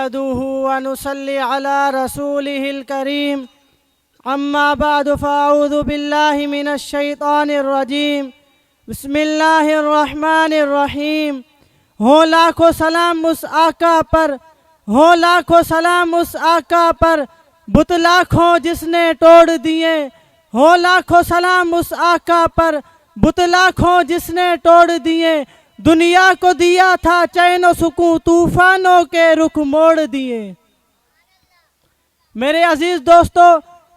نحمده ونصلي على رسوله الكريم اما بعد فاعوذ بالله من الشیطان الرجیم بسم اللہ الرحمن الرحیم۔ ہو لاکھوں سلام اس آقا پر، ہو لاکھوں سلام اس آقا پر، بت لاکھوں جس نے توڑ دیے۔ ہو لاکھوں سلام اس آقا پر، بت لاکھوں جس نے توڑ دیے۔ دنیا کو دیا تھا چین و سکون، طوفانوں کے رخ موڑ دیے۔ میرے عزیز دوستو،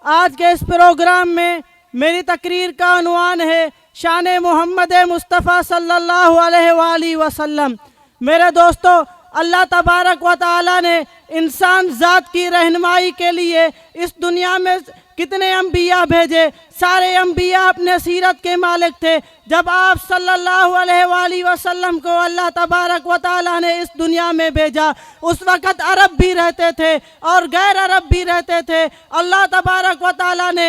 آج کے اس پروگرام میں میری تقریر کا عنوان ہے شان محمد مصطفیٰ صلی اللہ علیہ وآلہ وسلم۔ میرے دوستو، اللہ تبارک و تعالی نے انسان ذات کی رہنمائی کے لیے اس دنیا میں کتنے انبیاء بھیجے۔ سارے انبیاء اپنے سیرت کے مالک تھے۔ جب آپ صلی اللہ علیہ وآلہ وسلم کو اللہ تبارک و تعالی نے اس دنیا میں بھیجا، اس وقت عرب بھی رہتے تھے اور غیر عرب بھی رہتے تھے۔ اللہ تبارک و تعالی نے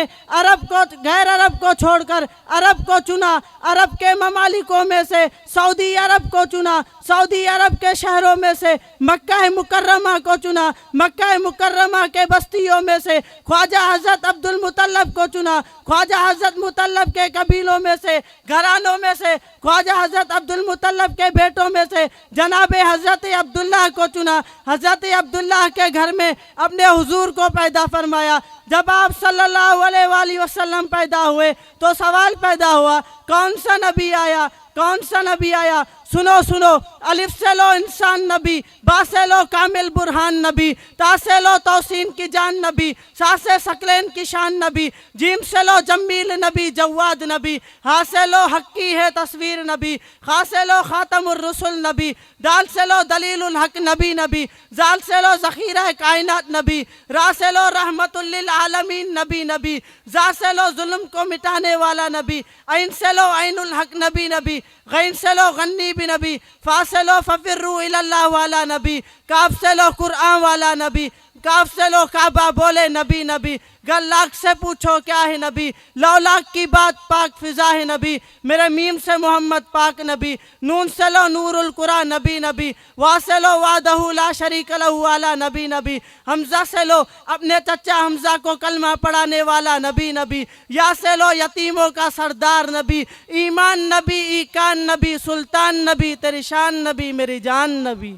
غیر عرب کو چھوڑ کر عرب کو چنا۔ عرب کے ممالکوں میں سے سعودی عرب کو چنا، سعودی عرب کے شہروں میں سے مکہ مکرمہ کو چنا، مکہ مکرمہ کے بستیوں میں سے خواجہ حضرت عبد المطلب کو چنا، خواجہ حضرت مطلب کے قبیلوں میں سے، گھرانوں میں سے خواجہ حضرت عبد المطلب کے بیٹوں میں سے جناب حضرت عبداللہ کو چنا۔ حضرت عبداللہ کے گھر میں اپنے حضور کو پیدا فرمایا۔ جب آپ صلی اللہ علیہ وآلہ وسلم پیدا ہوئے تو سوال پیدا ہوا، کون سا نبی آیا، کون سا نبی آیا؟ سنو سنو، الف سے لو انسان نبی، با سے لو کامل برہان نبی، تا سے لو توسین کی جان نبی، سا سے سکلین کی شان نبی، جیم سے لو جمیل نبی جواد نبی، ہا سے لو حق کی ہے تصویر نبی، خا سے لو خاتم الرسل نبی، دال سے لو دلیل الحق نبی، زال سے لو ذخیرہ کائنات نبی، را سے لو رحمت للعالمین نبی، زا سے لو ظلم کو مٹانے والا نبی، عین سے لو عین الحق نبی، غین سے لو غنی بھی نبی، فا سے لو ففروا اللہ والا نبی، کاف سے لو قرآن والا نبی، کاف سے لو کعبہ بولے نبی، گر لاکھ سے پوچھو کیا ہے نبی، لو لاکھ کی بات پاک فضا ہے نبی، میرے میم سے محمد پاک نبی، نون سے لو نور القرآن نبی، وا سے لو وحدہ لا شریک لہ والا نبی، حمزہ سے لو اپنے چچا حمزہ کو کلمہ پڑھانے والا نبی، یا سے لو یتیموں کا سردار نبی، ایمان نبی، ایکان نبی، سلطان نبی، تیری شان نبی، میری جان نبی۔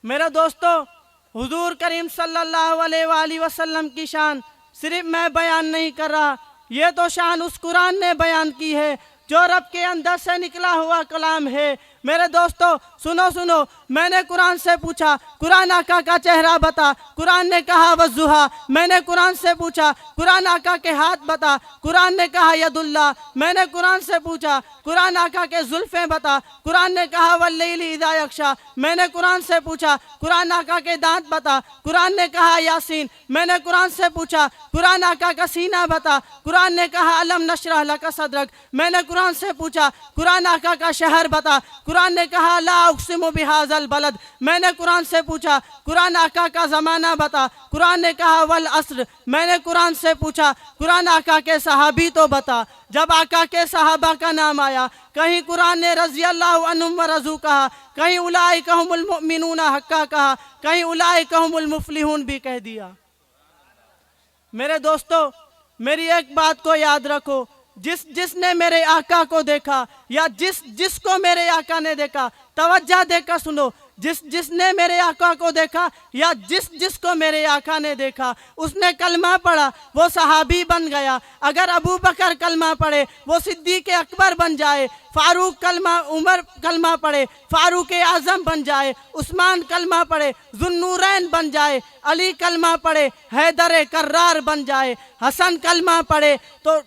میرے دوستو، حضور کریم صلی اللہ علیہ وآلہ وسلم کی شان صرف میں بیان نہیں کر رہا، یہ تو شان اس قرآن نے بیان کی ہے جو رب کے اندر سے نکلا ہوا کلام ہے۔ میرے دوستو سنو، میں نے قرآن سے پوچھا قرآن آقا کا چہرہ بتا، قرآن نے کہا والضحیٰ۔ میں نے قرآن سے پوچھا قرآن آقا کے ہاتھ بتا، قرآن نے کہا ید اللہ۔ میں نے قرآن سے پوچھا قرآن آقا کے زلفیں بتا، قرآن نے کہا واللیل اذا یغشی۔ میں نے قرآن سے پوچھا قرآن آقا کے دانت بتا، قرآن نے کہا یاسین۔ میں نے قرآن سے پوچھا قرآن آقا کا سینہ بتا، قرآن نے کہا الم نشرح لک صدرک۔ میں نے قرآن سے پوچھا قرآن آقا کا شہر بتا، قرآن نے کہا لا اقسم بہذا البلد۔ میں نے قرآن سے پوچھا قرآن آقا کا زمانہ بتا، قرآن نے کہا والعصر۔ میں نے قرآن سے پوچھا قرآن آقا کے صحابی تو بتا۔ جب آقا کے صحابہ کا نام آیا، کہیں قرآن نے رضی اللہ عنہم ورضوا کہا، کہیں اولئک ھم المؤمنون حقا کہا، کہیں اولئک ھم المفلحون بھی کہہ دیا۔ میرے دوستو، میری ایک بات کو یاد رکھو، جس نے میرے آقا کو دیکھا یا جس کو میرے آقا نے دیکھا، توجہ دے کر سنو، جس نے میرے آقا کو دیکھا یا جس کو میرے آقا نے دیکھا، اس نے کلمہ پڑھا، وہ صحابی بن گیا۔ اگر ابو بکر کلمہ پڑھے وہ صدیق اکبر بن جائے، فاروق عمر کلمہ پڑھے فاروق اعظم بن جائے، عثمان کلمہ پڑھے ذو النورین بن جائے، علی کلمہ پڑھے حیدر کرار بن جائے، حسن کلمہ پڑھے تو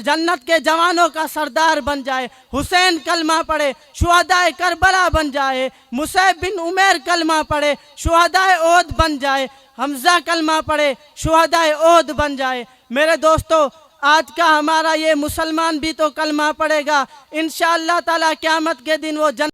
جنت کے جوانوں کا سردار بن جائے، حسین کلمہ پڑھے شہدائے کربلا بن جائے، مصعب بن عمیر کلمہ پڑھے شہدائے احد بن جائے، حمزہ کلمہ پڑھے شہدائے احد بن جائے۔ میرے دوستو، آج کا ہمارا یہ مسلمان بھی تو کلمہ پڑھے گا، انشاءاللہ تعالی قیامت کے دن وہ جنت